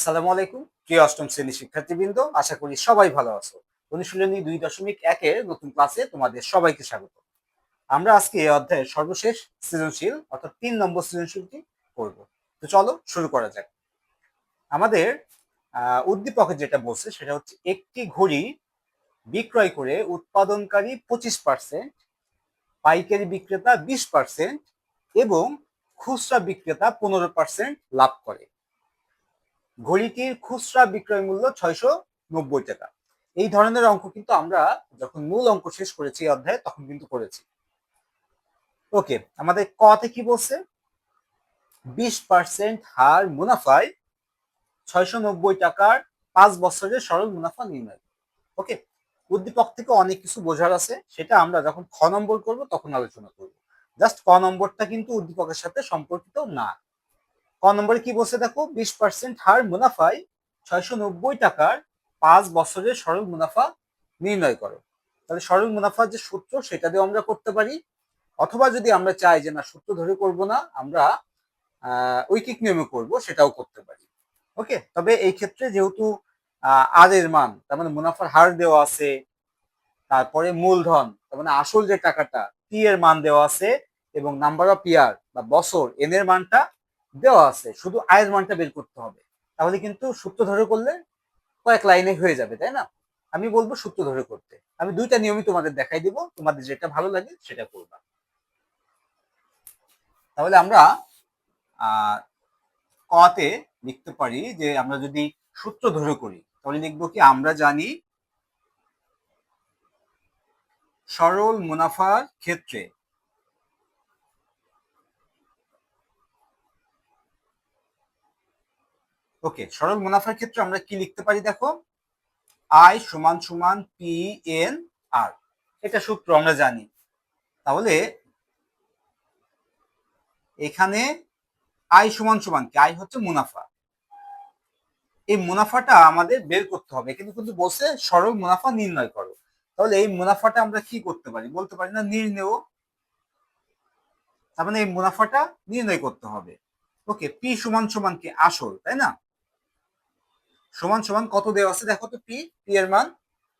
আসসালামু আলাইকুম প্রিয় অষ্টম শ্রেণীর শিক্ষার্থীবৃন্দ, আশা করি সবাই ভালো আছো। অনুশীলনী 2.1 নতুন ক্লাসে তোমাদের সবাইকে স্বাগত। আমরা আজকে এই অধ্যায়ের সর্বশেষ সৃজনশীল অর্থাৎ 3 নম্বর সৃজনশীলটি করব। তো চলো শুরু করা যাক। আমাদের উদ্দীপকে যেটা বলছে সেটা হচ্ছে একটি ঘড়ি বিক্রয় করে উৎপাদনকারী 25%, পাইকারি বিক্রেতা 20% এবং খুচরা বিক্রেতা 15% লাভ করে। ঘড়িটির খুচরা বিক্রয় মূল্য 690 টাকা। এই ধরনের অঙ্ক কিন্তু আমরা যখন মূল অঙ্ক শেষ করেছি এই অধ্যায়ে তখন কিন্তু করেছি। ওকে, আমাদের কতে কি বলছে? 20% হার মুনাফায় 690 টাকার 5 বছরের সরল মুনাফা নির্ণয়। ওকে, উদ্দীপক থেকে অনেক কিছু বোঝার আছে, সেটা আমরা যখন খ নম্বর করব তখন আলোচনা করব। জাস্ট ক নম্বরটা কিন্তু উদ্দীপকের সাথে সম্পর্কিত না। ক নম্বরে কি বলছে দেখো, 20% হার মুনাফায় 690 টাকার 5 বছরের সরল মুনাফা নির্ণয় করো। তাহলে সরল মুনাফার যে সূত্র সেটা দিয়ে আমরা করতে পারি, অথবা যদি আমরা চাই যে না সূত্র ধরে করব না, আমরা ঐকিক নিয়মে করব, সেটাও করতে পারি। ওকে, তবে এই ক্ষেত্রে যেহেতু আর এর মান তার মানে মুনাফার হার দেওয়া আছে, তারপরে মূলধন তার মানে আসল যে টাকাটা পি এর মান দেওয়া আছে, এবং নাম্বার অফ ইয়ার বা বছর এন এর মানটা দেওয়া আছে, শুধু আয়ের মানটা বের করতে হবে। তাহলে কিন্তু সূত্র ধরে করলে কয়েক লাইনে হয়ে যাবে, তাই না? আমি বলবো সূত্র ধরে করতে। আমি দুইটা নিয়মই তোমাদের দেখাই দিব, তোমাদের যেটা ভালো লাগে সেটা করবা। তাহলে আমরা কতে লিখতে পারি যে আমরা যদি সূত্র ধরে করি তাহলে লিখবো কি, আমরা জানি সরল মুনাফার ক্ষেত্রে ওকে, সরল মুনাফার ক্ষেত্রে আমরা কি লিখতে পারি দেখো, আই সমান সমান পি এন আর, এটা সূত্র আমরা জানি। তাহলে এখানে আই সমান সমান কি, আই হচ্ছে মুনাফা, এই মুনাফাটা আমাদের বের করতে হবে, কিন্তু কিন্তু বলছে সরল মুনাফা নির্ণয় করো। তাহলে এই মুনাফাটা আমরা কি করতে পারি, বলতে পারি না নির্ণয়, তার মানে এই মুনাফাটা নির্ণয় করতে হবে। ওকে, পি সমান সমান কি, আসল, তাই না? সমান সমান কত দেওয়া আছে দেখো তো, পি পি এর মান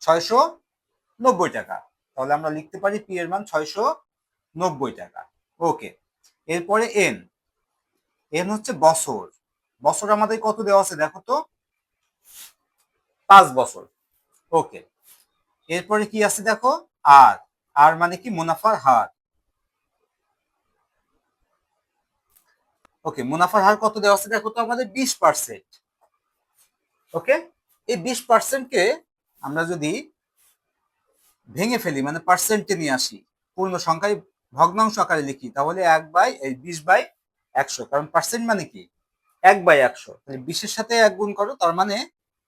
690 টাকা। তাহলে আমরা লিখতে পারি পি এর মান 690 টাকা। ওকে, এরপরে এন, এন হচ্ছে বছর, বছর আমাদের কত দেওয়া আছে দেখো তো, 5 বছর। ওকে, এরপরে কি আছে দেখো, আর, আর মানে কি মুনাফার হার। ওকে, মুনাফার হার কত দেওয়া আছে দেখো তো আমাদের 20%। ওকে, এই 20%কে আমরা যদি ভেঙে ফেলি মানে পার্সেন্টে নিয়ে আসি, পূর্ণ সংখ্যায় ভগ্নাংশ আকারে লিখি, তাহলে 20/100, কারণ পার্সেন্ট মানে কি 1/100, তাহলে 20-এর সাথে 1 গুণ করো, তার মানে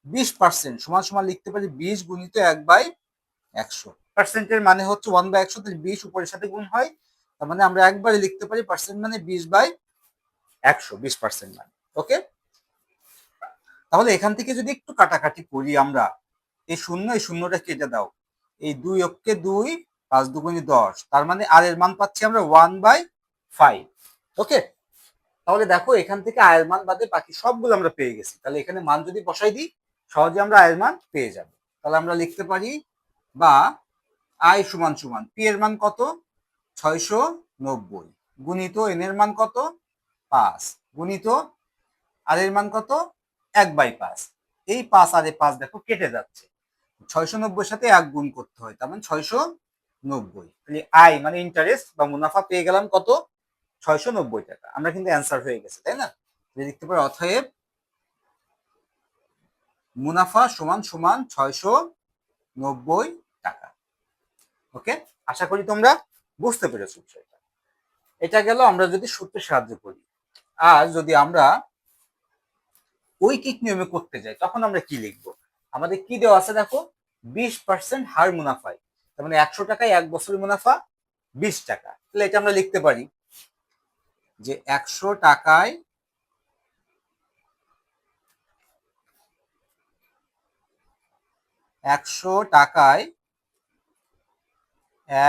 20% সমান সমান লিখতে পারি 20 গুণিত 1/100। পার্সেন্টের মানে হচ্ছে 1/100, তাহলে 20 উপরের সাথে গুণ হয়, তার মানে আমরা একবারে লিখতে পারি পার্সেন্ট মানে 20/100, 20% মানে। ওকে, তাহলে এখান থেকে যদি একটু কাটাকাটি করি আমরা, এই শূন্য এই শূন্যটা কেটে দাও, এই 2 অক্ষে 2, 5 দুগুণে 10, তার মানে আর এর মান পাচ্ছি আমরা 1/5। ওকে, তাহলে দেখো এখান থেকে আয়ের মান বাদে বাকি সবগুলো আমরা পেয়ে গেছি। তাহলে এখানে মান যদি বসাই দিই সহজে আমরা আয়ের মান পেয়ে যাব। তাহলে আমরা লিখতে পারি, বা আয় সমান সমান পি এর মান কত 690 গুণিত এন এর মান কত 5 গুণিত আর এর মান কত 1/5। এই 5 আর 5 দেখো কেটে যাচ্ছে, 690 সাথে 1 গুণ করতে হয়, তার মানে 690। তাহলে আই মানে ইন্টারেস্ট বা মুনাফা পেয়ে গেলাম কত 690 টাকা। আমরা কিন্তু অ্যান্সার হয়ে গেছে, তাই না? লিখতে পারি অতএব মুনাফা সমান সমান 690 টাকা। ওকে, আশা করি তোমরা বুঝতে পেরেছো বিষয়টা। এটা গেল আমরা যদি সূত্রের সাহায্য করি। আর যদি আমরা ঐকিক নিয়মে করতে যাই তখন আমরা কি লিখবো, আমাদের কি দেওয়া আছে দেখো, 20% হার মুনাফায়, তার মানে 100 টাকায় 1 বছরের মুনাফা 20 টাকা। তাহলে এটা আমরা লিখতে পারি যে 100 টাকায়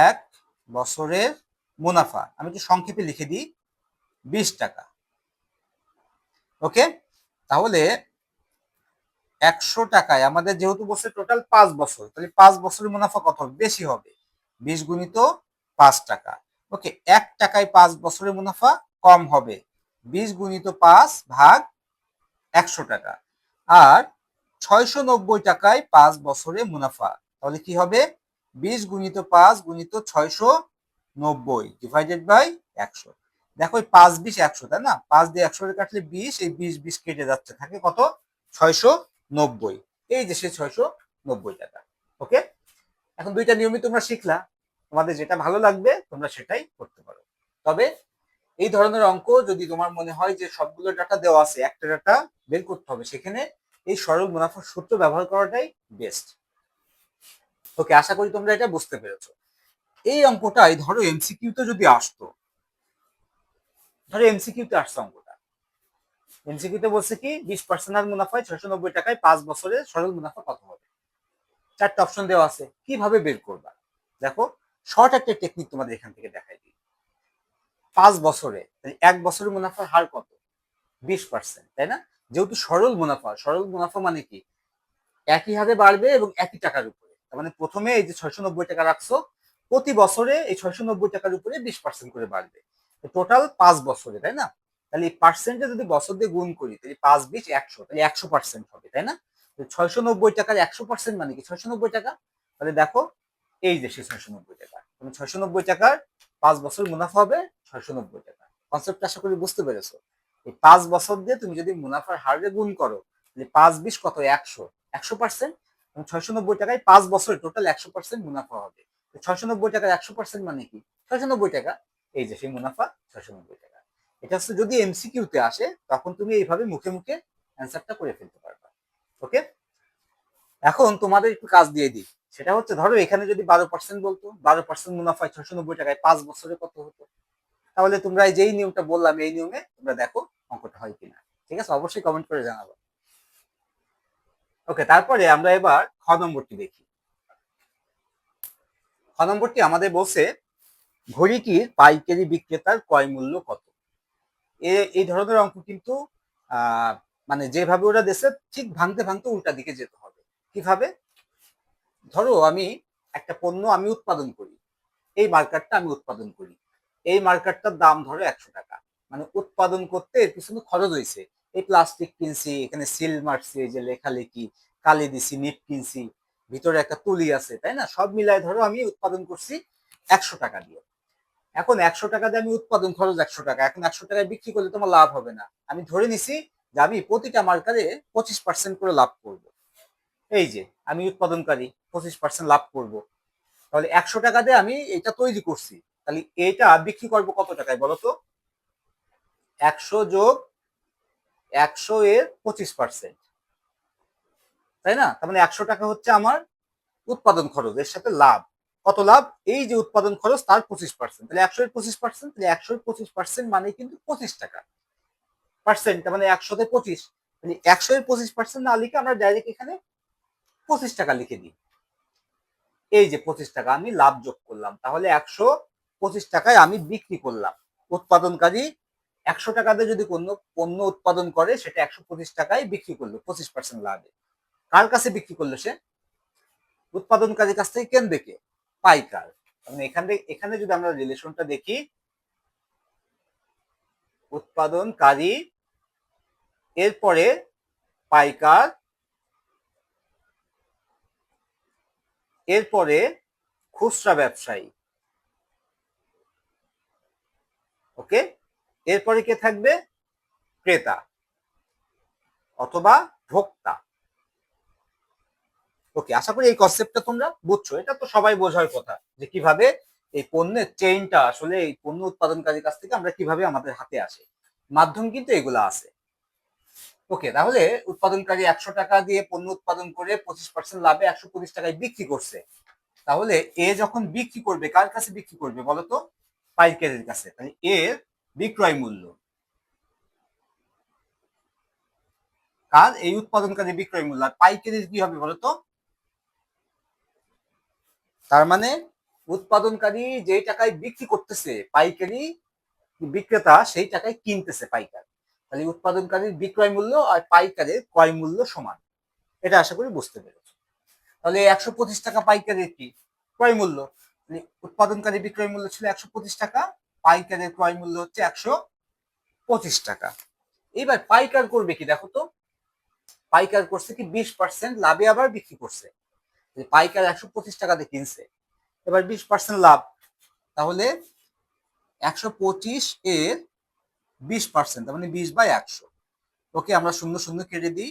1 বছরের মুনাফা, আমি একটু সংক্ষেপে লিখে দিই 20 টাকা। ওকে, তাহলে 100 টাকায় আমাদের যেহেতু বলছে টোটাল 5 বছর, তাহলে 5 বছরের মুনাফা কত হবে? বেশি হবে, 20 × 5 টাকা। ওকে, 1 টাকায় 5 বছরের মুনাফা কম হবে, 20 × 5 / 100 টাকা। আর 690 টাকায় 5 বছরের মুনাফা, তাহলে কি হবে? 20 × 5 × 690 / 100। দেখো 5 20 100, তাই না? 5 দিয়ে 100 কাটলে 20, এই 20 কেটে যাচ্ছে, থাকে কত? 690। এই যে সে 690 টাকা। ওকে, এখন দুইটা নিয়মই তোমরা শিখলা, তোমাদের যেটা ভালো লাগবে তোমরা সেটাই করতে পারো। তবে এই ধরনের অঙ্ক যদি তোমার মনে হয় যে সবগুলো ডাটা দেওয়া আছে, একটা ডাটা বের করতে হবে, সেখানে এই সরল মুনাফার সূত্র ব্যবহার করাটাই বেস্ট। ওকে, আশা করি তোমরা এটা বুঝতে পেরেছো। এই অঙ্কটাই ধরো এমসিকিউতে যদি আসতো, ধরো এমসিকিউতে আসছে অঙ্কটা, এমসিকিউতে বলছে কি 20% মুনাফায় 690 টাকায় 5 বছরের সরল মুনাফা কত হবে? 4টা অপশন দেওয়া আছে, কিভাবে বের করবা? দেখো, শর্ট একটা টেকনিক তোমাদের এখান থেকে দেখাই দিই। 5 বছরে 1 বছরের মুনাফার হার কত? 20%, তাই না? যেহেতু সরল মুনাফা, সরল মুনাফা মানে কি একই হারে বাড়বে এবং একই টাকার উপরে। তার মানে প্রথমে এই যে 690 টাকা রাখছো, প্রতি বছরে এই 690 টাকার উপরে 20% করে বাড়বে, টোটাল 5 বছরে, তাই না? তাহলে এই পার্সেন্টে যদি বছর দিয়ে গুণ করি, তাহলে 5 20 100, তাহলে 100% হবে, তাই না? 690 টাকার 100% মানে কি 690 টাকা। তাহলে দেখো, এই যে সে 690 টাকা, 690 টাকার 5 বছর মুনাফা হবে 690 টাকা। কনসেপ্ট আশা করি বুঝতে পেরেছো। এই 5 বছর দিয়ে তুমি যদি মুনাফার হারে গুণ করো, তাহলে 5 20 কত? 100, 100%। 690 টাকায় 5 বছরে টোটাল 100% মুনাফা হবে। 690 টাকার 100% মানে কি 690 টাকা। এই যে সেই মুনাফা 690 টাকা। এটা হচ্ছে যদি এমসিকিউতে আসে, তখন তুমি এইভাবে মুখে মুখে অ্যান্সারটা করে ফেলতে পারবা। ওকে, এখন তোমাদের একটু কাজ দিয়ে দিই। সেটা হচ্ছে ধরো এখানে যদি 12% বলতো, 12% মুনাফায় 690 টাকায় 5 বছরে কত হতো? তাহলে তোমরা যেই নিয়মটা বললাম, এই নিয়মে তোমরা দেখো অঙ্কটা হয় কিনা। ঠিক আছে, অবশ্যই কমেন্ট করে জানাবো। ওকে, তারপরে আমরা এবার খ নম্বরটি দেখি। খ নম্বরটি আমাদের বলছে ঘড়িটির পাইকারি বিক্রেতার ক্রয় মূল্য কত? এই ধরনের অঙ্ক কিন্তু মানে যেভাবে ওরা দেশে ঠিক ভাঙতে ভাঙতে উল্টা দিকে যেতে হবে। কিভাবে? ধরো আমি একটা পণ্য আমি উৎপাদন করি, এই মার্কারটা আমি উৎপাদন করি, এই মার্কারটার দাম ধরো 100 টাকা। মানে উৎপাদন করতে এর পিছনে খরচ হয়েছে, এই প্লাস্টিক কিনছি, এখানে সিল মারছি, এই যে লেখালেখি, কালি দিছি, নিট কিনছি, ভিতরে একটা তুলি আছে, তাই না? সব মিলায় ধরো আমি উৎপাদন করছি 100 টাকা দিয়ে। এখন 100 টাকা দিয়ে আমি উৎপাদন খরচ 100 টাকা, এখন 100 টাকায় বিক্রি করলে তোমার লাভ হবে না। আমি ধরে নিছি যে আমি প্রতিটা মার্কারে 25% করে লাভ করব। এই যে আমি উৎপাদনকারী, 25% লাভ করব। তাহলে 100 টাকা দিয়ে আমি এটা তৈরি করছি, তাহলে এটা বিক্রি করবো কত টাকায় বলো তো? 100 যোগ 100 এর 25%, তাই না? তার মানে 100 টাকা হচ্ছে আমার উৎপাদন খরচ, এর সাথে লাভ কত? লাভ এই যে উৎপাদন খরচ তার 25%, তাহলে 100 এর 25%, তাহলে 100 এর 25% মানে কিন্তু 25 টাকা। পার্সেন্ট মানে 100 তে 25, মানে 100 এর 25% না লিখে আমরা ডাইরেক্ট এখানে 25 টাকা লিখে দিই। এই যে 25 টাকা আমি লাভ যোগ করলাম, তাহলে 125 টাকায় আমি বিক্রি করলাম। উৎপাদনকারী 100 টাকা দিয়ে যদি কোনো পণ্য উৎপাদন করে, সেটা 125 টাকায় বিক্রি করলো 25% লাভে। কার কাছে বিক্রি করলো সে? উৎপাদনকারীর কাছ থেকে কেনবে কে? পাইকার। মানে এখানে যদি আমরা রিলেশনটা দেখি, উৎপাদনকারী, এরপরে পাইকার, এরপরে খুচরা ব্যবসায়ী। ওকে, এরপরে কে থাকবে? ক্রেতা অথবা ভোক্তা। ওকে, আশা করি এই কনসেপ্টটা তোমরা বুঝছো। এটা তো সবাই বোঝার কথা যে কিভাবে এই পণ্যের চেইনটা আসলে এই পণ্য উৎপাদনকারীর কাছ থেকে আমরা কিভাবে আমাদের হাতে আসে, মাধ্যম কিন্তু এগুলো আছে। ওকে, তাহলে উৎপাদনকারী 100 টাকা দিয়ে পণ্য উৎপাদন করে 25% লাভে 125 টাকায় বিক্রি করছে। তাহলে এ যখন বিক্রি করবে, কার কাছে বিক্রি করবে বলতো? পাইকারের কাছে। তাহলে এর বিক্রয় মূল্য কার? এই উৎপাদনকারী বিক্রয় মূল্য। আর পাইকারির কি হবে বলতো? তার মানে উৎপাদনকারী যেই টাকায় বিক্রি করতেছে, পাইকারি বিক্রেতা সেই টাকায় কিনতেছে পাইকার। তাহলে উৎপাদনকারীর বিক্রয় মূল্য আর পাইকারের ক্রয় মূল্য সমান। এটা আশা করি বুঝতে পেরেছো। তাহলে 125 টাকা পাইকারির কি ক্রয় মূল্য, মানে উৎপাদনকারী বিক্রয় মূল্য ছিল 125 টাকা, পাইকারের ক্রয় মূল্য হচ্ছে 125 টাকা। এবার পাইকার করবে কি দেখো তো, পাইকার করছে কি 20% লাভে আবার বিক্রি করছে। পাইকার 125 টাকাতে কিনছে, এবার 20% লাভ, তাহলে 125 এর 20%, তার মানে 20/100। ওকে, আমরা শূন্য শূন্য কেটে দিই,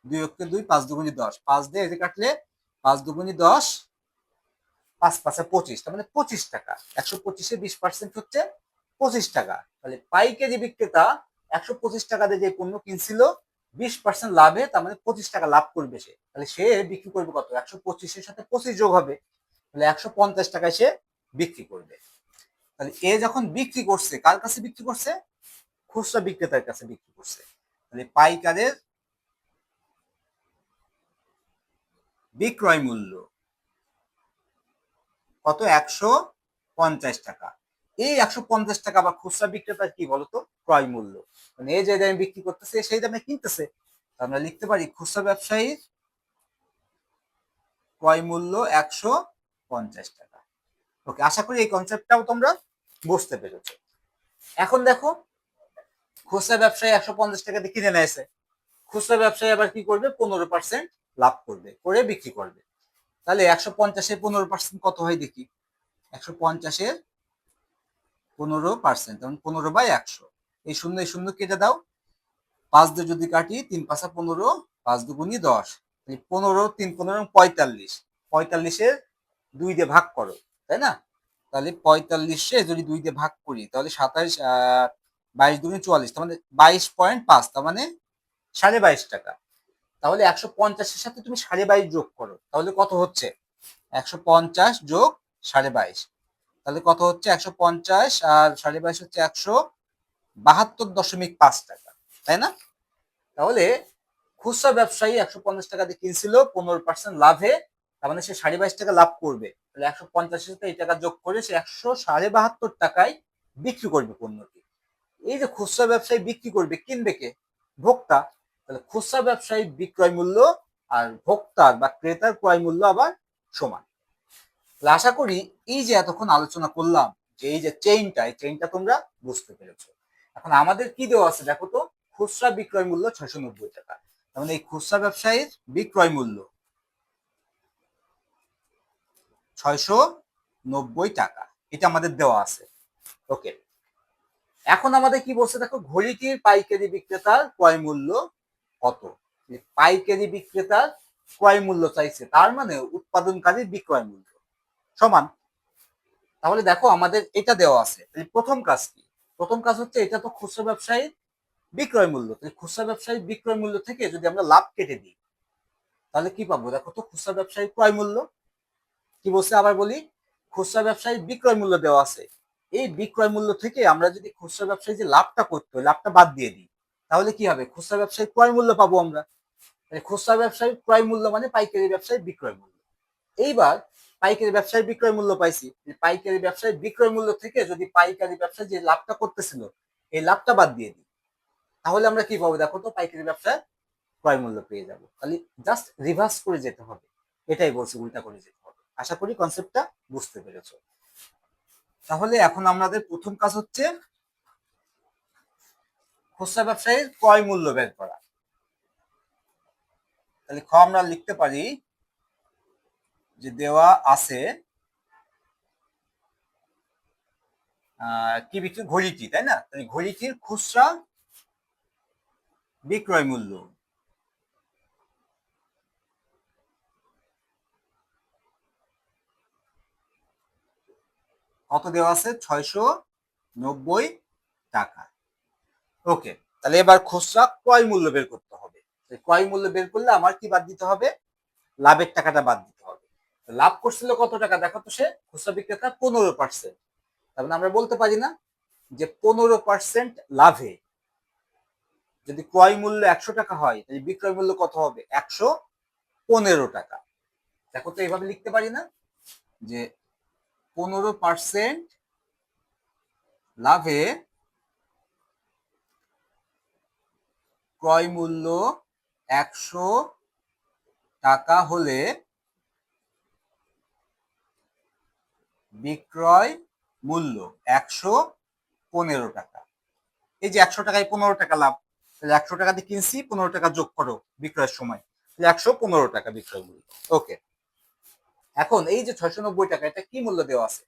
2 অক্ষে 2, 5 দুগুণি 10, 5 দিয়ে এতে কাটলে 5 দুগুণি 10, 5 5 25, তার মানে 25 টাকা। 125 এর 20% হচ্ছে 25 টাকা। তাহলে পাইকারি বিক্রেতা 125 টাকা দিয়ে যে পণ্য কিনছিল 20% লাভে, তার মানে 25 টাকা লাভ করবে সে। তাহলে সে বিক্রি করবে কত, 125 এর সাথে 25 যোগ হবে, তাহলে 150 টাকায় সে বিক্রি করবে। তাহলে এ যখন বিক্রি করছে, কার কাছে বিক্রি করছে, খুচরা বিক্রেতার কাছে বিক্রি করছে। তাহলে পাইকারের বিক্রয় মূল্য কত, 150 টাকা। এই 150 টাকা আবার খুচরা বিক্রেতার কি বলতো, ক্রয় মূল্য, মানে এই যে দামে বিক্রি করতেছে সেই দামে কিনতেছে। আমরা লিখতে পারি খুচরা ব্যবসায়ীর ক্রয় মূল্য 150 টাকা। ওকে, আশা করি এই কনসেপ্টটাও তোমরা বুঝতে পেরেছো। এখন দেখো, খুচরা ব্যবসায়ী 150 টাকা দিয়ে কিনে নিয়েছে, খুচরা ব্যবসায়ী আবার কি করবে, 15% লাভ করবে, করে বিক্রি করবে। তাহলে 150-এর 15% কত হয় দেখি, 150-এর 15%, তখন 15/100। এই শূন্য এই শূন্য কেটে দাও, 5 দিয়ে যদি কাটি 3 5 15, 5 দুগুণি 10, 15 3 15 45, 45-এর 2 দিয়ে ভাগ করো, তাই না? তাহলে 45-এ যদি 2 দিয়ে ভাগ করি তাহলে 27, 22 দুগুণি 44, তার মানে 22.5, তার মানে 22.5 টাকা। তাহলে 150-এর সাথে তুমি 22.5 যোগ করো, তাহলে কত হচ্ছে, 150 যোগ 22.5, তাহলে কত হচ্ছে, 150 আর 22.5 হচ্ছে 172.5 টাকা, তাই না? তাহলে খুচরা ব্যবসায়ী 150 টাকা দিয়ে কিনছিল 15% লাভে, তার মানে সে 22.5 টাকা লাভ করবে। তাহলে 150-এর সাথে এই টাকা যোগ করে সে 172.5 টাকায় বিক্রি করবে পণ্যটি। এই যে খুচরা ব্যবসায়ী বিক্রি করবে, কিনবে কে, ভোক্তা। তাহলে খুচরা ব্যবসায়ী বিক্রয় মূল্য আর ভোক্তার বা ক্রেতার ক্রয় মূল্য আবার সমান। তাহলে আশা করি এই যে এতক্ষণ আলোচনা করলাম, যে এই যে চেইনটা, এই চেইনটা তোমরা বুঝতে পেরেছো। এখন আমাদের কি দেওয়া আছে দেখো তো, খুচরা বিক্রয় মূল্য 690 টাকা, তার মানে এই খুচরা ব্যবসায়ীর বিক্রয় মূল্য 690 টাকা, এটা আমাদের দেওয়া আছে। ওকে, এখন আমাদের কি বলছে দেখো, ঘড়িটির পাইকারি বিক্রেতার ক্রয় মূল্য কত। পাইকারি বিক্রেতার ক্রয় মূল্য চাইছে, তার মানে উৎপাদনকারীর বিক্রয় মূল্য সমান। তাহলে দেখো আমাদের এটা দেওয়া আছে, প্রথম কাজ কি, প্রথম কাজ হচ্ছে এটা তো খুচরা ব্যবসায়ীর বিক্রয় মূল্য, খুচরা ব্যবসায়ীর বিক্রয় মূল্য থেকে যদি আমরা লাভ কেটে দিই তাহলে কি পাবো দেখো তো, খুচরা ব্যবসায়ীর ক্রয় মূল্য কি বলছে, আবার বলি, খুচরা ব্যবসায়ীর বিক্রয় মূল্য দেওয়া আছে, এই বিক্রয় মূল্য থেকে আমরা যদি খুচরা ব্যবসায়ী যে লাভটা করতে হয় লাভটা বাদ দিয়ে দিই, তাহলে কি হবে, খুচরা ব্যবসায়ীর ক্রয় মূল্য পাবো আমরা। খুচরা ব্যবসায়ীর ক্রয় মূল্য মানে পাইকারি ব্যবসায়ীর বিক্রয় মূল্য। এইবার পাইকারি ব্যবসায়ী বিক্রয় মূল্য পাইছি, পাইকারি ব্যবসায়ী বিক্রয় মূল্য থেকে যদি পাইকারি ব্যবসায়ী যে লাভটা করতেছিল এই লাভটা বাদ দিয়ে দিই, তাহলে আমরা কি পাবো দেখো তো, পাইকারি ব্যবসায় ক্রয় মূল্য পেয়ে যাবো। তাহলে জাস্ট রিভার্স করে যেতে হবে, এটাই বলছি, উল্টা করে যেতে হবে। আশা করি কনসেপ্টটা বুঝতে পেরেছো। তাহলে এখন আমাদের প্রথম কাজ হচ্ছে খুচরা ব্যবসায়ীর ক্রয় মূল্য বের করা। তাহলে খ আমরা লিখতে পারি যে দেওয়া আছে কি বিক্রি, ঘড়িটি, তাই না? তাহলে ঘড়িটির খুচরা বিক্রয় মূল্য কত দেওয়া আছে, 690 টাকা। ওকে, তাহলে এবার খুচরা ক্রয় মূল্য বের করতে হবে। ক্রয় মূল্য বের করলে আমার কি বাদ দিতে হবে, লাভের টাকাটা বাদ দিতে হবে। লাভ করছিল কত টাকা দেখো তো, সে খুচরা বিক্রেতা 15%, তার মানে আমরা বলতে পারি না যে 15% লাভে যদি ক্রয় মূল্য 100 টাকা হয় তাহলে বিক্রয় মূল্য কত হবে, 115 টাকা। দেখো তো এইভাবে লিখতে পারি না যে 15% লাভে ক্রয় মূল্য 115 টাকা হলে বিক্রয় মূল্য 115 টাকা। এই যে 100 টাকায় 15 টাকা লাভ, তাহলে 100 টাকা দিয়ে কিনছি, 15 টাকা যোগ করো বিক্রয়ের সময়, তাহলে 115 টাকা বিক্রয় মূল্য। ওকে, এখন এই যে 690 টাকা, এটা কি মূল্য দেওয়া আছে?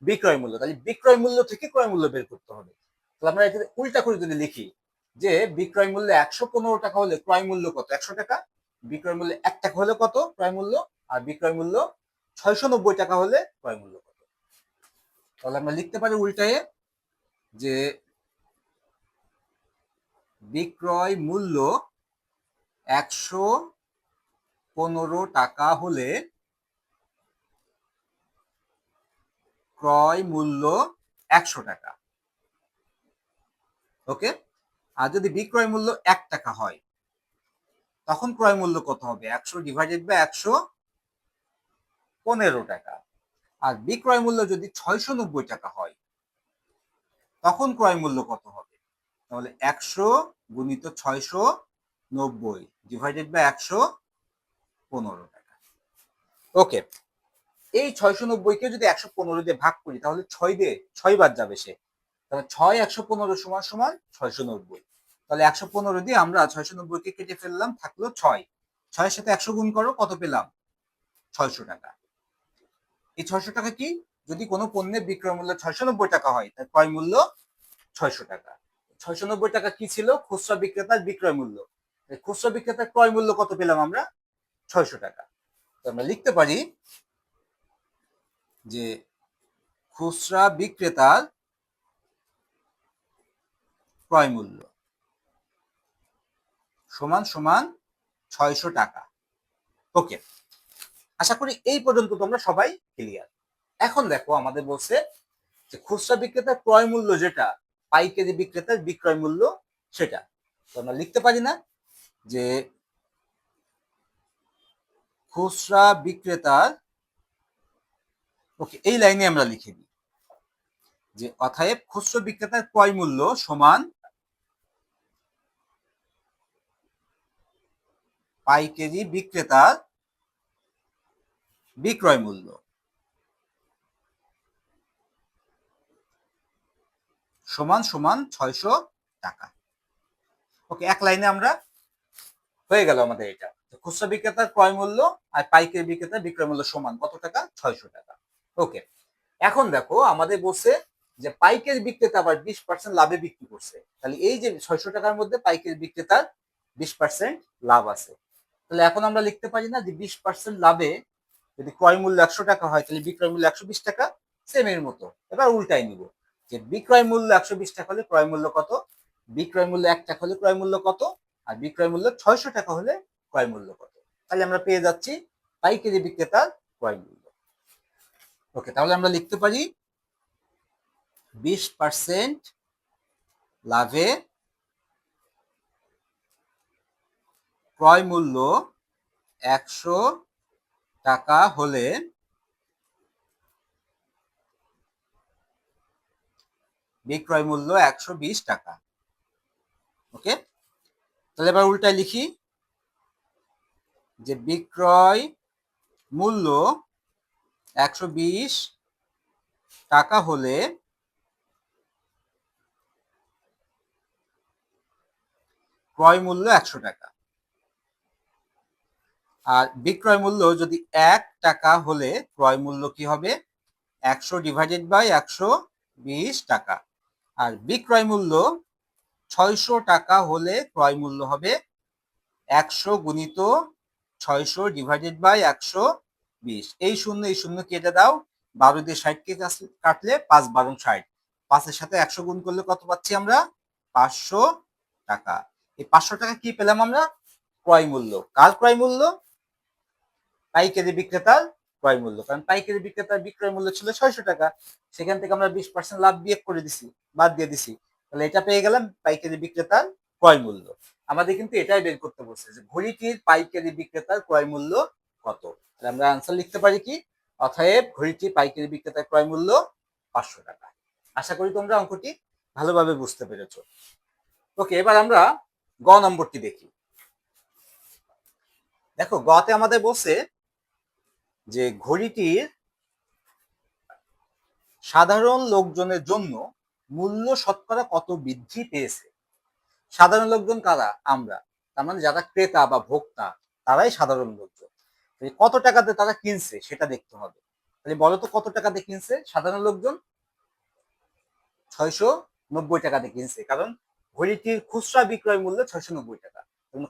বিক্রয় মূল্য। তাহলে বিক্রয় মূল্য থেকে ক্রয় মূল্য বের করতে হবে। তাহলে আমরা এটা উল্টা করে যদি লিখি যে বিক্রয় মূল্য 115 টাকা হলে ক্রয় মূল্য কত? 100 টাকা। বিক্রয় মূল্য 1 টাকা হলে কত ক্রয় মূল্য? আর বিক্রয় মূল্য 690 টাকা হলে ক্রয় মূল্য কত? তাহলে আমরা লিখতে পারি উল্টায়ে যে বিক্রয় মূল্য 115 টাকা হলে ক্রয় মূল্য 100 টাকা। ওকে, আর যদি বিক্রয় মূল্য 1 টাকা হয় তখন ক্রয় মূল্য কত হবে? 100 ডিভাইডেড বাই 115 টাকা। আর বিক্রয় মূল্য যদি 690 টাকা হয় তখন ক্রয় মূল্য কত হবে? তাহলে 100 গুণিত 690 ডিভাইডেড বাই 115 টাকা। ওকে, এই 690 কে যদি 115 দিয়ে ভাগ করি তাহলে 6 বার যাবে সে, তাহলে 6 115 সমান সমান 690। তাহলে 115 দিয়ে আমরা 690 কে কেটে ফেললাম, থাকলো 6। 6 এর সাথে 100 গুণ করো, কত পেলাম? 600 টাকা। এই 600 টাকা কি? যদি কোনো পণ্যের বিক্রয় মূল্য 690 টাকা হয় তার ক্রয় মূল্য 600 টাকা। 690 টাকা কি ছিল? খুচরা বিক্রেতার বিক্রয় মূল্য। খুচরা বিক্রেতার ক্রয় মূল্য কত পেলাম আমরা? 600 টাকা। তো আমরা লিখতে পারি যে খুচরা বিক্রেতার ক্রয় মূল্য সমান সমান 600 টাকা। ওকে, আশা করি এই পর্যন্ত তোমরা সবাই ক্লিয়ার। এখন দেখো আমাদের বলছে যে খুচরা বিক্রেতার ক্রয় মূল্য যেটা, পাইকারি বিক্রেতার বিক্রয় মূল্য সেটা। তো আমরা লিখতে পারি না যে খুচরা বিক্রেতার, ওকে এই লাইনে আমরা লিখে দিই যে অতএব খুচরা বিক্রেতার ক্রয় মূল্য সমান পাইকারি বিক্রেতার বিক্রয় মূল্য সমান সমান 600 টাকা। ওকে, এক লাইনে আমরা হয়ে গেল আমাদের এটা। খুচরা বিক্রেতার ক্রয় মূল্য আর পাইকারি বিক্রেতার বিক্রয় মূল্য সমান কত টাকা? 600 টাকা। ওকে, এখন দেখো আমাদের বলছে যে পাইকারি বিক্রেতা আবার 20% লাভে বিক্রি করছে। তাহলে এই যে 600 টাকার মধ্যে পাইকারি বিক্রেতার 20% লাভ আছে। তাহলে এখন আমরা লিখতে পারি না যে 20% লাভে যদি ক্রয় মূল্য 100 টাকা হয় তাহলে বিক্রয় মূল্য 120 টাকা? সেম এর মতো এবার উল্টাই নিব যে বিক্রয় মূল্য 120 টাকা হলে ক্রয় মূল্য কত, বিক্রয় মূল্য 1 টাকা হলে ক্রয় মূল্য কত, আর বিক্রয় মূল্য 600 টাকা হলে ক্রয় মূল্য কত। তাহলে আমরা পেয়ে যাচ্ছি পাইকারি বিক্রেতার ক্রয় মূল্য। ওকে, তাহলে আমরা লিখতে পারি 20% লাভে ক্রয় মূল্য 100 টাকা হলে বিক্রয় মূল্য 120 টাকা। ওকে, তাহলে এবার উল্টায় লিখি যে বিক্রয় মূল্য 120 টাকা হলে ক্রয় মূল্য 100 টাকা। আর বিক্রয় মূল্য যদি 1 টাকা হলে ক্রয় মূল্য কি হবে? 100 ডিভাইডেড বাই 120 টাকা। আর বিক্রয় মূল্য 600 টাকা হলে ক্রয় মূল্য হবে 100 গুণিত 600 ডিভাইডেড বাই 120। এই শূন্য কেটে দাও, 12 দিয়ে 60 কে কাটলে 5 12 60, 5 এর সাথে 100 গুণ করলে কত পাচ্ছি আমরা? 500 টাকা। এই 500 টাকা কি পেলাম আমরা? ক্রয় মূল্য। কার ক্রয় মূল্য? পাইকারি বিক্রেতার ক্রয় মূল্য। কারণ পাইকারি বিক্রেতার বিক্রয় মূল্য ছিল 600 টাকা, সেখান থেকে আমরা 20% লাভ বিয়োগ করে দিছি, বাদ দিয়ে দিছি, তাহলে এটা পেয়ে গেলাম পাইকারি বিক্রেতার ক্রয় মূল্য। আমাদের কিন্তু এটাই বের করতে বলছে যে ঘড়িটির পাইকারি বিক্রেতার ক্রয় মূল্য কত। তাহলে আমরা আনসার লিখতে পারি কি? অতএব ঘড়িটির পাইকারি বিক্রেতার ক্রয় মূল্য 500 টাকা। আশা করি তোমরা অঙ্কটি ভালোভাবে বুঝতে পেরেছো। ওকে, এবার আমরা গ নম্বরটি দেখি। দেখো গতে আমাদের বলছে যে ঘড়িটির সাধারণ লোকজনের জন্য মূল্য শতকরা কত বৃদ্ধি পেয়েছে। সাধারণ লোকজন কারা? আমরা। তার মানে যারা ক্রেতা বা ভোক্তা তারাই সাধারণ লোকজন। কত টাকাতে তারা কিনছে সেটা দেখতে হবে। তাহলে বলো তো কত টাকাতে কিনছে সাধারণ লোকজন? 690 টাকাতে কিনছে, কারণ ঘড়িটির খুচরা বিক্রয় মূল্য 690 টাকা।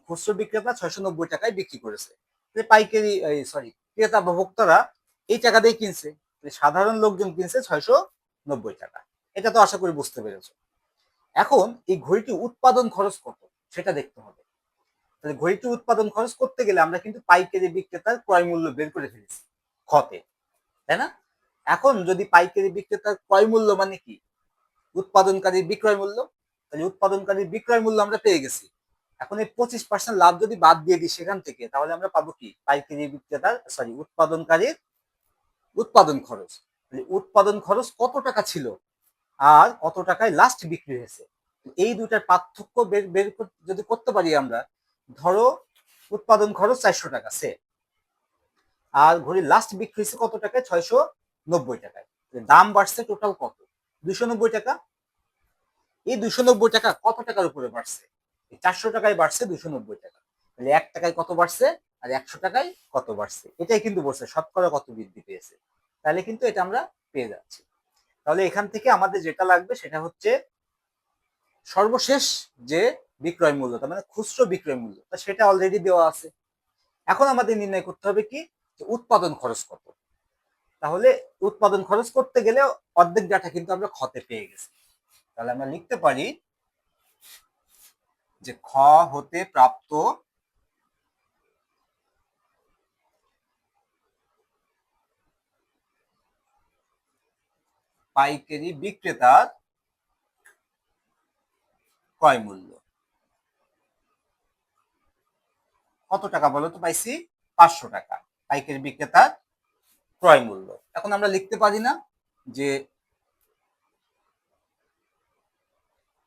খুচরো বিক্রেতা 690 টাকায় বিক্রি করেছে। পাইকারি সরি ক্রেতা বা ভোক্তারা এই টাকা দিয়ে কিনছে। সাধারণ লোকজন কিনছে 690 টাকা। এটা তো আশা করি বুঝতে পেরেছো। এখন এই ঘড়িটি উৎপাদন খরচ কত সেটা দেখতে হবে। তাহলে ঘড়িটি উৎপাদন খরচ করতে গেলে আমরা কিন্তু পাইকারি বিক্রেতার ক্রয় মূল্য বের করে ফেলেছি খতে, তাই না? এখন যদি পাইকারি বিক্রেতার ক্রয় মূল্য মানে কি? উৎপাদনকারীর বিক্রয় মূল্য। তাহলে উৎপাদনকারীর বিক্রয় মূল্য আমরা পেয়ে গেছি। এখন এই 25% লাভ যদি বাদ দিয়ে দিই সেখান থেকে, তাহলে আমরা পাবো কি? পাইকারি বিক্রেতার উৎপাদনকারীর উৎপাদন খরচ। উৎপাদন খরচ কত টাকা ছিল আর কত টাকায় লাস্ট বিক্রি হয়েছে, এই দুটার পার্থক্য বের বের যদি করতে পারি আমরা, ধরো উৎপাদন খরচ 400 টাকা সে, আর ঘড়ির লাস্ট বিক্রি হয়েছে কত টাকায়? 690 টাকায়। দাম বাড়ছে টোটাল কত? 290 টাকা। এই 290 টাকা কত টাকার উপরে বাড়ছে? 400 টাকায় বাড়ছে 290 টাকা। তাহলে 1 টাকায় কত বাড়ছে আর 100 টাকায় কত বাড়ছে, এটাই কিন্তু বলছে শতকরা কত বৃদ্ধি পেয়েছে। তাহলে কিন্তু এটা আমরা পেয়ে যাচ্ছি। তাহলে এখান থেকে আমাদের যেটা লাগবে সেটা হচ্ছে সর্বশেষ যে বিক্রয় মূল্য, তার মানে খুচরো বিক্রয় মূল্য, সেটা অলরেডি দেওয়া আছে। এখন আমাদের নির্ণয় করতে হবে কি? উৎপাদন খরচ কত। তাহলে উৎপাদন খরচ করতে গেলে অর্ধেক ডাটা কিন্তু আমরা খতে পেয়ে গেছি। তাহলে আমরা লিখতে পারি যে খ হতে প্রাপ্ত পাইকারি বিক্রেতার ক্রয় মূল্য কত টাকা বলো তো? পাইছি 500 টাকা পাইকারি বিক্রেতার ক্রয় মূল্য। এখন আমরা লিখতে পারি না যে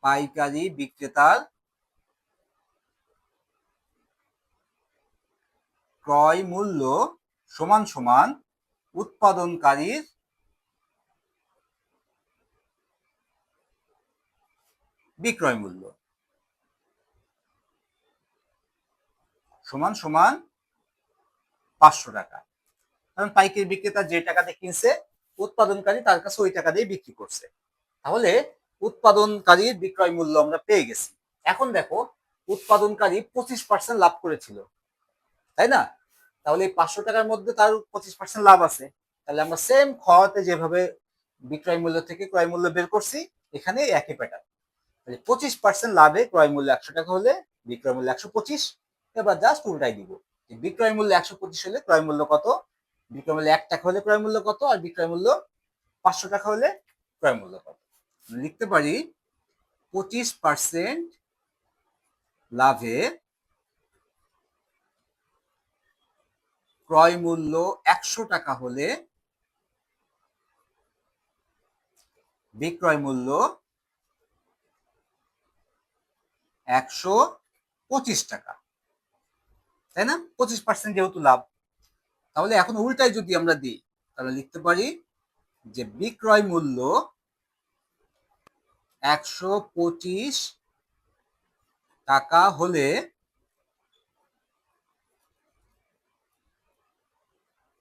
পাইকারি বিক্রেতার ক্রয় মূল্য সমান সমান উৎপাদনকারীর বিক্রয় মূল্য সমান সমান 500 টাকা। কারণ পাইকারি বিক্রেতা যে টাকাতে কিনছে উৎপাদনকারী তার কাছে ওই টাকা দিয়ে বিক্রি করছে। তাহলে উৎপাদনকারীর বিক্রয় মূল্য আমরা পেয়ে গেছি। এখন দেখো উৎপাদনকারী 25% লাভ করেছিল, তাই না? তাহলে এই 500 টাকার মধ্যে তার 25% লাভ আছে। তাহলে আমরা সেম খতে যেভাবে বিক্রয় মূল্য থেকে ক্রয় মূল্য বের করছি, এখানে একই প্যাটার্ন। 25% লাভে ক্রয় মূল্য 100 টাকা হলে বিক্রয় মূল্য 125। এবার জাস্ট উল্টাই দিব, বিক্রয় মূল্য 125 হলে ক্রয় মূল্য কত, বিক্রয় মূল্য 1 টাকা হলে ক্রয় মূল্য কত, আর বিক্রয় মূল্য 500 টাকা হলে ক্রয় মূল্য কত। লিখতে পারি 25% লাভে ক্রয় মূল্য 100 টাকা হলে বিক্রয় মূল্য 125 টাকা, তাই না? 25% যেহেতু লাভ। তাহলে এখন উল্টাই যদি আমরা দিই, তাহলে লিখতে পারি যে বিক্রয় মূল্য 125 টাকা হলে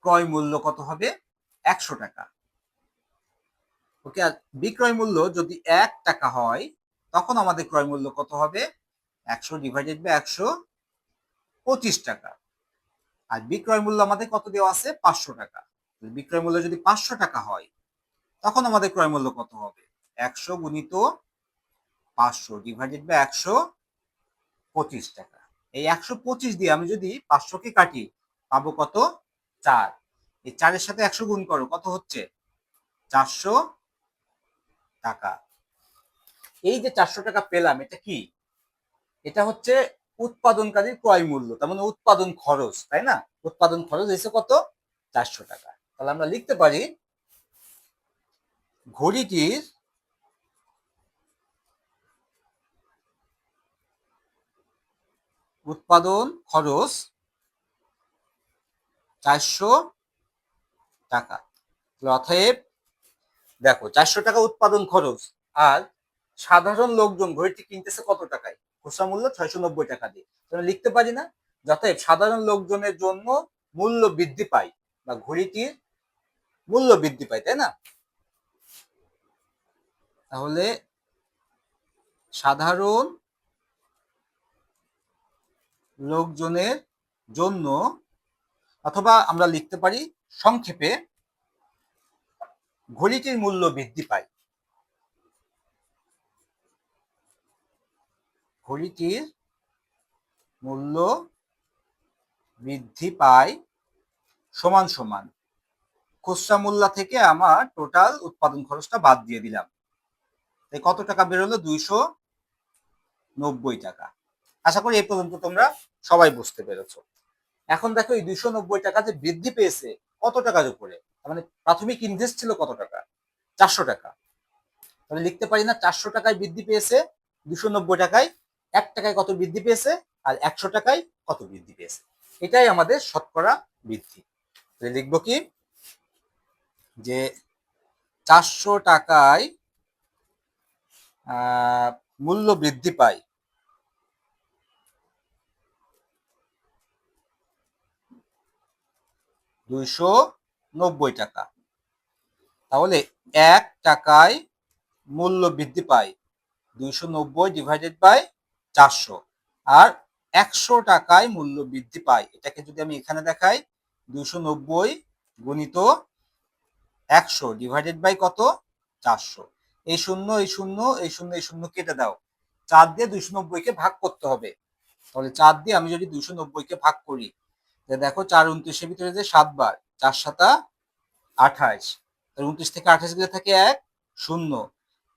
ক্রয় মূল্য কত হবে? 100 টাকা। ওকে, আর বিক্রয় মূল্য যদি 1 টাকা হয় তখন আমাদের ক্রয় মূল্য কত হবে? 100/125 টাকা। আর বিক্রয় মূল্য আমাদের কত দেওয়া আছে? 500 টাকা। বিক্রয় মূল্য যদি 500 টাকা হয় তখন আমাদের ক্রয় মূল্য কত হবে? 100×500/125 টাকা। এই 125 দিয়ে আমি যদি 500-কে কাটি পাবো কত? 4। এই 4-এর সাথে 100 গুণ করো, কত হচ্ছে? 400 টাকা। এই যে 400 টাকা পেলাম, এটা কি? এটা হচ্ছে উৎপাদনকারীর ক্রয় মূল্য, তার মানে উৎপাদন খরচ, তাই না? উৎপাদন খরচ এসে কত? 400 টাকা। তাহলে আমরা লিখতে পারি ঘড়িটির উৎপাদন খরচ 400 টাকা। অতএব দেখো 400 টাকা উৎপাদন খরচ, আর সাধারণ লোকজন ঘড়িটি কিনতেছে কত টাকায়? খুচরা মূল্য 690 টাকা দিয়ে। তাহলে লিখতে পারি না, অতএব সাধারণ লোকজনের জন্য মূল্য বৃদ্ধি পায় বা ঘড়িটির মূল্য বৃদ্ধি পায়, তাই না? তাহলে সাধারণ লোকজনের জন্য, অথবা আমরা লিখতে পারি সংক্ষেপে, ঘড়িটির মূল্য বৃদ্ধি পায়। ঘড়িটির মূল্য বৃদ্ধি পায় সমান সমান খুচরা মূল্য থেকে আমার টোটাল উৎপাদন খরচটা বাদ দিয়ে দিলাম। তাই কত টাকা বেরোলো? 290 টাকা। আশা করি এই পর্যন্ত তোমরা সবাই বুঝতে পেরেছো। এখন দেখো এই 290 টাকা যে বৃদ্ধি পেয়েছে কত টাকার উপরে, মানে প্রাথমিক ইনভেস্ট ছিল কত টাকা? 400 টাকা। তাহলে লিখতে পারি না 400 টাকায় বৃদ্ধি পেয়েছে, 290 টাকায়, 1 টাকায় কত বৃদ্ধি পেয়েছে, আর 100 টাকায় কত বৃদ্ধি পেয়েছে। এটাই আমাদের শতকরা বৃদ্ধি। তাহলে লিখবো কি, যে 400 টাকায় মূল্য বৃদ্ধি পায়, টাকা। তাহলে 1 টাকায় মূল্য বৃদ্ধি পায় 290/400, আর 100 টাকায় মূল্য বৃদ্ধি পায়, এটাকে যদি আমি এখানে দেখাই, 290 গুণিত 100 কত? 400। এই শূন্য এই শূন্য এই শূন্য এই শূন্য কেটে দাও, 4 দিয়ে 290 কে ভাগ করতে হবে। তাহলে 4 দিয়ে আমি যদি 290 কে ভাগ করি, দেখো 4 29 এর ভিতরে যে 7 বার, 4 7 28, 29 থেকে 28 গেলে থাকে 1 0,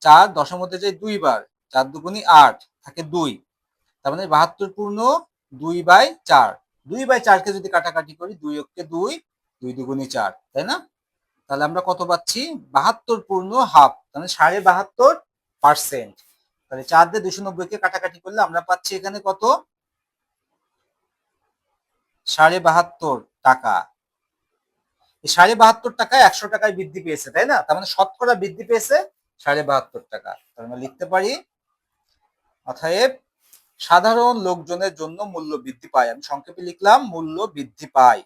4 10 এর মধ্যে যায় 2 বার, 4 দুগুণী 8, থাকে 2। তার মানে 72 পূর্ণ 2/4। 2/4 কে যদি কাটাকাটি করি, 2 অক্ষে 2, 2 দুগুণী 4, তাই না? তাহলে আমরা কত পাচ্ছি? 72 পূর্ণ হাফ, মানে 72.5%। তাহলে 4 দিয়ে 290 কে কাটাকাটি করলে আমরা পাচ্ছি এখানে কত? 72.5 টাকা। এই 72.5 টাকায় 100 টাকায় বৃদ্ধি পেয়েছে, তাই না? তার মানে শতকরা বৃদ্ধি পেয়েছে 72.5 টাকা। তাহলে আমরা লিখতে পারি, অতএব সাধারণ লোকজনের জন্য মূল্য বৃদ্ধি পায়। আমি সংক্ষেপে লিখলাম, মূল্য বৃদ্ধি পায়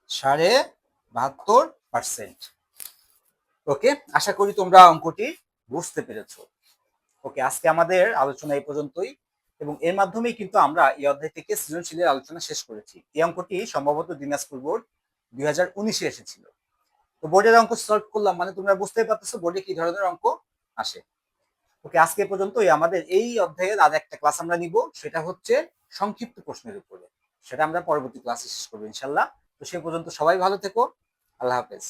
72.5%। ওকে, আশা করি তোমরা অঙ্কটি বুঝতে পেরেছো। ওকে, আজকে আমাদের আলোচনা এই পর্যন্তই, এবং এর মাধ্যমেই কিন্তু আমরা এই অধ্যায় থেকে সৃজনশীলের আলোচনা শেষ করেছি। এই অঙ্কটি সম্ভবত দিনাজপুর বোর্ড 2019-এ এসেছিল। তো বোর্ডের অঙ্ক সলভ করলাম মানে তোমরা বুঝতেই পারতেছো বোর্ডে কি ধরনের অঙ্ক আসে। ওকে, আজকে পর্যন্তই। আমাদের এই অধ্যায়ের আর একটা ক্লাস আমরা নিব, সেটা হচ্ছে সংক্ষিপ্ত প্রশ্নের উপরে। সেটা আমরা পরবর্তী ক্লাসে শেষ করবো ইনশাল্লাহ। তো সে পর্যন্ত সবাই ভালো থেকো। আল্লাহ হাফেজ।